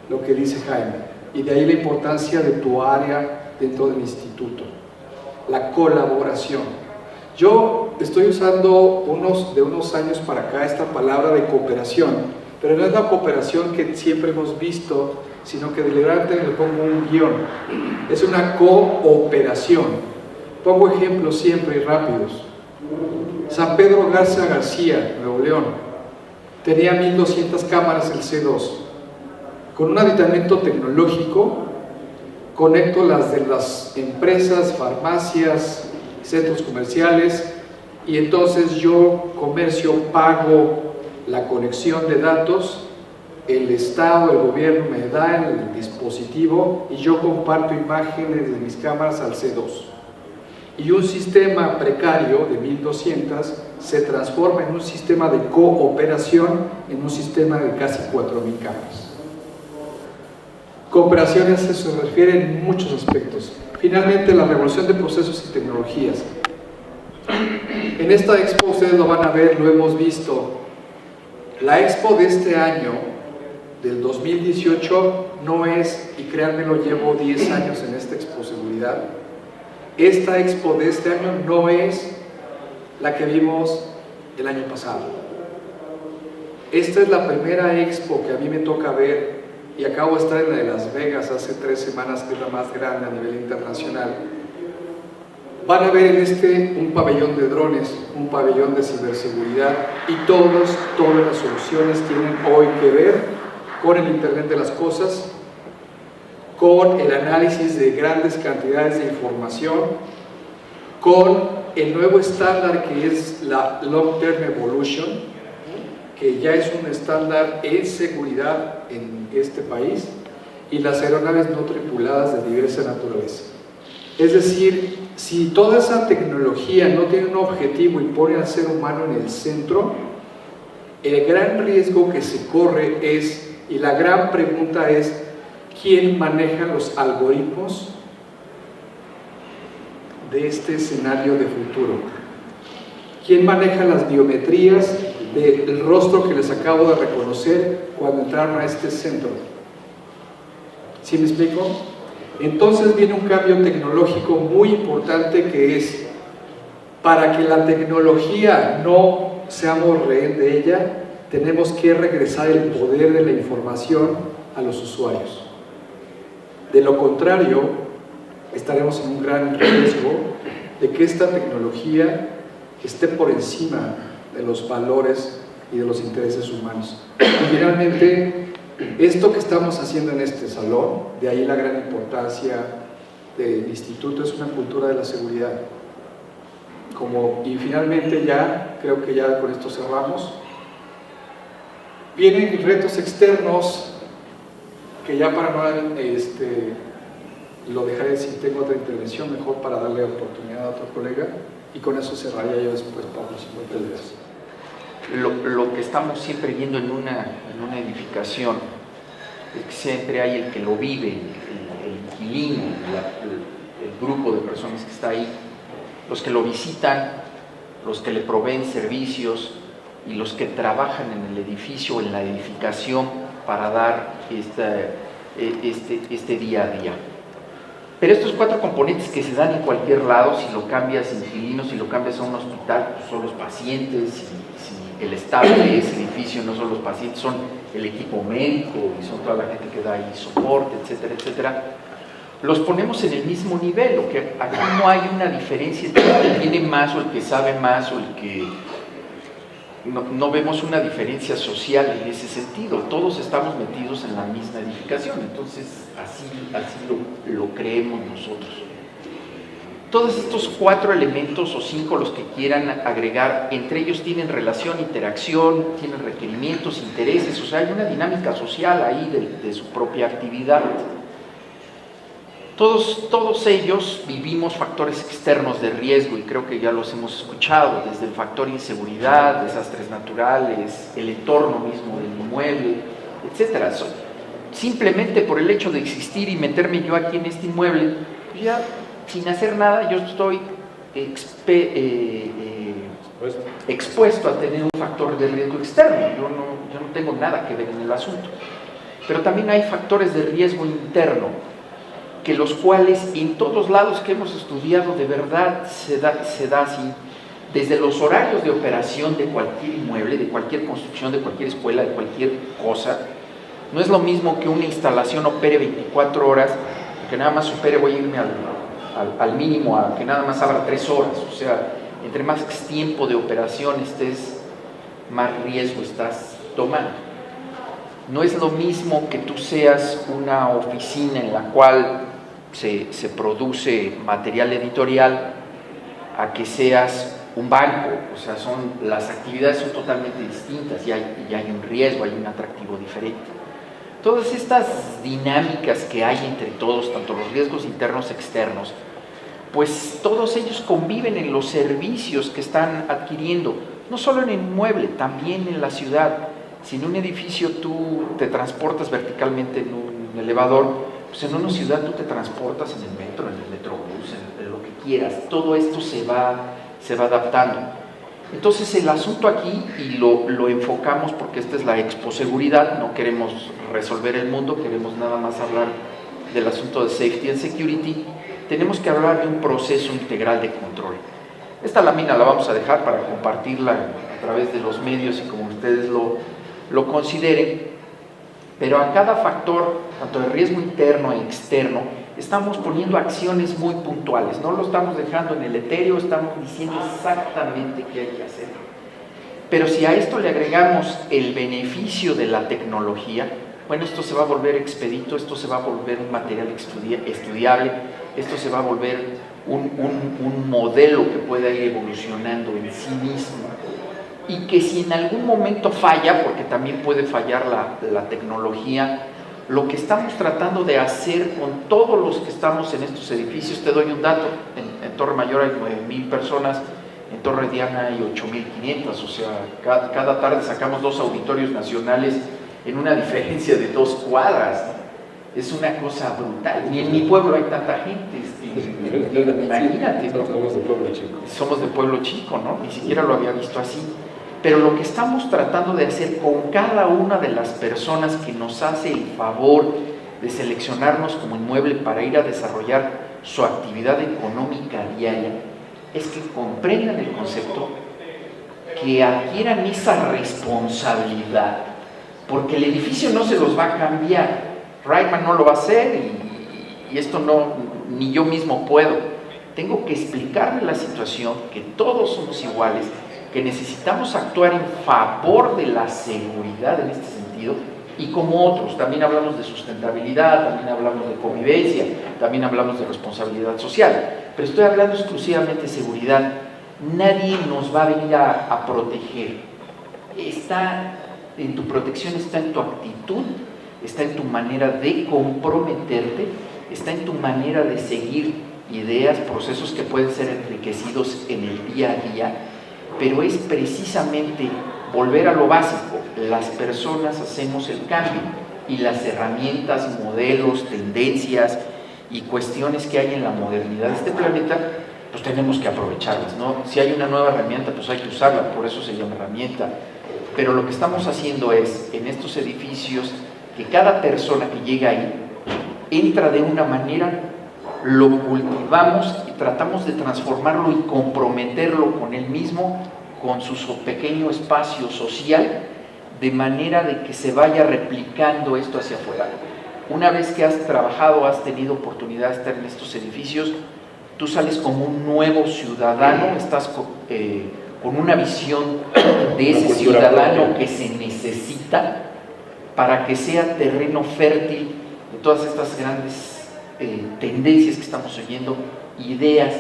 lo que dice Jaime. Y de ahí la importancia de tu área dentro del instituto. La colaboración. Yo estoy usando de unos años para acá esta palabra de cooperación, pero no es la cooperación que siempre hemos visto, sino que deliberadamente le pongo un guión. Es una cooperación. Pongo ejemplos siempre y rápidos. San Pedro Garza García, Nuevo León, tenía 1200 cámaras el C2. Con un aditamento tecnológico, conecto las de las empresas, farmacias, centros comerciales, y entonces yo, comercio, pago la conexión de datos, el Estado, el gobierno me da el dispositivo y yo comparto imágenes de mis cámaras al C2. Y un sistema precario de 1200 se transforma en un sistema de cooperación, en un sistema de casi 4000 cámaras. Cooperaciones se refiere en muchos aspectos. Finalmente, la revolución de procesos y tecnologías. En esta expo ustedes lo van a ver, lo hemos visto. La expo de este año, del 2018, no es, y créanme, lo llevo 10 años en esta expo seguridad. Esta expo de este año no es la que vimos el año pasado. Esta es la primera expo que a mí me toca ver, y acabo de estar en la de Las Vegas hace 3 semanas, que es la más grande a nivel internacional. van a ver en un pabellón de drones, un pabellón de ciberseguridad, y todas las soluciones tienen hoy que ver con el Internet de las Cosas, con el análisis de grandes cantidades de información, con el nuevo estándar que es la Long Term Evolution, que ya es un estándar en seguridad en este país, y las aeronaves no tripuladas de diversa naturaleza. Es decir, si toda esa tecnología no tiene un objetivo y pone al ser humano en el centro, el gran riesgo que se corre es, y la gran pregunta es, ¿quién maneja los algoritmos de este escenario de futuro? ¿Quién maneja las biometrías del rostro que les acabo de reconocer cuando entraron a este centro? ¿Sí me explico? Entonces viene un cambio tecnológico muy importante, que es, para que la tecnología no seamos rehén de ella, tenemos que regresar el poder de la información a los usuarios. De lo contrario, estaremos en un gran riesgo de que esta tecnología esté por encima de los valores y de los intereses humanos. Y finalmente, esto que estamos haciendo en este salón, de ahí la gran importancia del instituto, es una cultura de la seguridad. Y finalmente ya, creo que ya con esto cerramos, vienen retos externos que ya para no lo dejaré, si tengo otra intervención, mejor para darle oportunidad a otro colega, y con eso cerraría yo después, Pablo, si me permites. Lo que estamos siempre viendo en una edificación es que siempre hay el que lo vive, el inquilino, el grupo de personas que está ahí, los que lo visitan, los que le proveen servicios y los que trabajan en el edificio, en la edificación, para dar este día a día. Pero estos 4 componentes que se dan en cualquier lado, si lo cambias inquilinos, si lo cambias a un hospital, pues son los pacientes, si el staff de ese edificio no son los pacientes, son el equipo médico y son toda la gente que da ahí soporte, etcétera, etcétera. Los ponemos en el mismo nivel, o que aquí no hay una diferencia entre el que tiene más o el que sabe más o el que... No vemos una diferencia social en ese sentido, todos estamos metidos en la misma edificación, entonces así lo creemos nosotros. Todos estos 4 elementos o 5, los que quieran agregar, entre ellos tienen relación, interacción, tienen requerimientos, intereses, o sea, hay una dinámica social ahí de su propia actividad. Todos ellos vivimos factores externos de riesgo, y creo que ya los hemos escuchado, desde el factor inseguridad, desastres naturales, el entorno mismo del inmueble, etc. Simplemente por el hecho de existir y meterme yo aquí en este inmueble, pues ya sin hacer nada yo estoy expuesto a tener un factor de riesgo externo. Yo no tengo nada que ver en el asunto. Pero también hay factores de riesgo interno, que los cuales en todos lados que hemos estudiado de verdad se da así, desde los horarios de operación de cualquier inmueble, de cualquier construcción, de cualquier escuela, de cualquier cosa. No es lo mismo que una instalación opere 24 horas, que nada más opere, voy a irme al mínimo, a que nada más abra 3 horas, o sea, entre más tiempo de operación estés, más riesgo estás tomando. No es lo mismo que tú seas una oficina en la cual se produce material editorial a que seas un banco, o sea, las actividades son totalmente distintas y hay un riesgo, hay un atractivo diferente. Todas estas dinámicas que hay entre todos, tanto los riesgos internos y externos, pues todos ellos conviven en los servicios que están adquiriendo, no solo en el inmueble, también en la ciudad. Si en un edificio tú te transportas verticalmente en un elevador, pues en una ciudad tú te transportas en el metro, en el metrobús, en lo que quieras. Todo esto se va adaptando. Entonces el asunto aquí, y lo enfocamos porque esta es la exposeguridad, no queremos resolver el mundo, queremos nada más hablar del asunto de safety and security, tenemos que hablar de un proceso integral de control. Esta lámina la vamos a dejar para compartirla a través de los medios y como ustedes lo consideren, pero a cada factor, tanto de riesgo interno e externo, estamos poniendo acciones muy puntuales, no lo estamos dejando en el etéreo, estamos diciendo exactamente qué hay que hacer. Pero si a esto le agregamos el beneficio de la tecnología, bueno, esto se va a volver expedito, esto se va a volver un material estudiable, esto se va a volver un modelo que pueda ir evolucionando en sí mismo, y que si en algún momento falla, porque también puede fallar la tecnología, lo que estamos tratando de hacer con todos los que estamos en estos edificios, te doy un dato, en Torre Mayor hay 9,000 personas, en Torre Diana hay 8,500, o sea, cada tarde sacamos 2 auditorios nacionales en una diferencia de 2 cuadras, ¿no? Es una cosa brutal, ni en mi pueblo hay tanta gente, imagínate, ¿no? Somos de pueblo chico. Somos de pueblo chico, ¿no? Ni siquiera lo había visto así. Pero lo que estamos tratando de hacer con cada una de las personas que nos hace el favor de seleccionarnos como inmueble para ir a desarrollar su actividad económica diaria, es que comprendan el concepto, que adquieran esa responsabilidad, porque el edificio no se los va a cambiar, Reitman no lo va a hacer y esto no, ni yo mismo puedo. Tengo que explicarle la situación, que todos somos iguales, que necesitamos actuar en favor de la seguridad en este sentido, y como otros, también hablamos de sustentabilidad, también hablamos de convivencia, también hablamos de responsabilidad social, pero estoy hablando exclusivamente de seguridad. Nadie nos va a venir a proteger. En tu protección está en tu actitud, está en tu manera de comprometerte, está en tu manera de seguir ideas, procesos que pueden ser enriquecidos en el día a día, pero es precisamente volver a lo básico. Las personas hacemos el cambio y las herramientas, modelos, tendencias y cuestiones que hay en la modernidad de este planeta, pues tenemos que aprovecharlas, ¿no? Si hay una nueva herramienta, pues hay que usarla, por eso se llama herramienta. Pero lo que estamos haciendo es, en estos edificios, que cada persona que llega ahí entra de una manera, lo cultivamos y tratamos de transformarlo y comprometerlo con él mismo, con su pequeño espacio social, de manera de que se vaya replicando esto hacia afuera. Una vez que has trabajado, has tenido oportunidad de estar en estos edificios, tú sales como un nuevo ciudadano, estás con una visión de ese ciudadano que se necesita para que sea terreno fértil de todas estas grandes tendencias que estamos oyendo, ideas.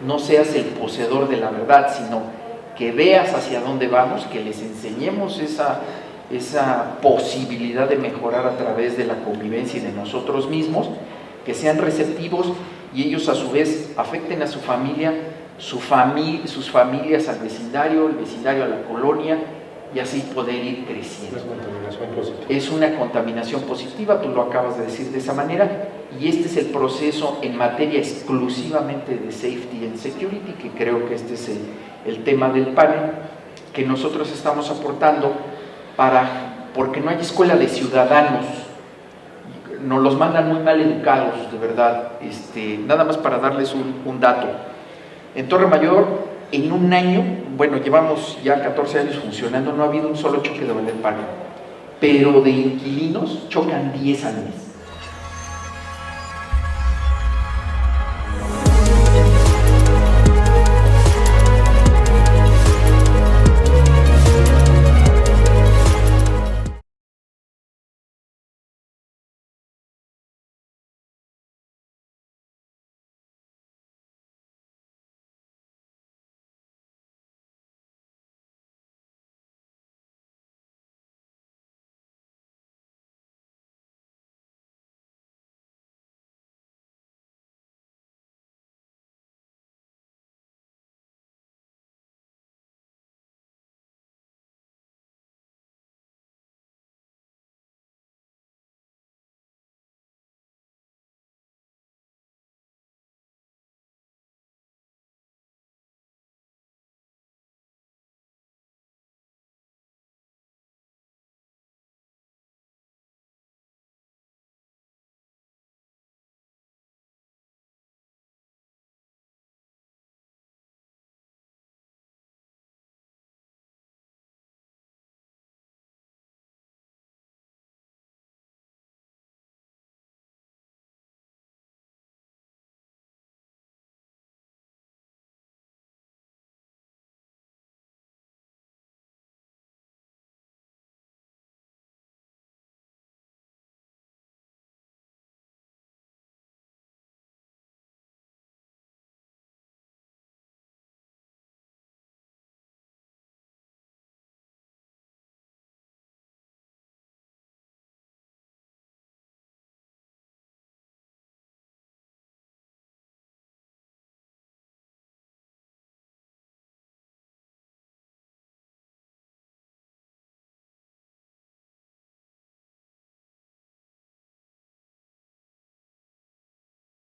No seas el poseedor de la verdad, sino que veas hacia dónde vamos, que les enseñemos esa posibilidad de mejorar a través de la convivencia y de nosotros mismos, que sean receptivos y ellos a su vez afecten a su familia, sus familias al vecindario, el vecindario a la colonia, y así poder ir creciendo. Es una contaminación positiva. Es una contaminación positiva, tú lo acabas de decir de esa manera, y este es el proceso en materia exclusivamente de Safety and Security, que creo que este es el tema del panel, que nosotros estamos aportando porque no hay escuela de ciudadanos, nos los mandan muy mal educados, de verdad. Nada más para darles un dato. En Torre Mayor, en un año, bueno, llevamos ya 14 años funcionando, no ha habido un solo choque de panel, pero de inquilinos chocan 10 al mes.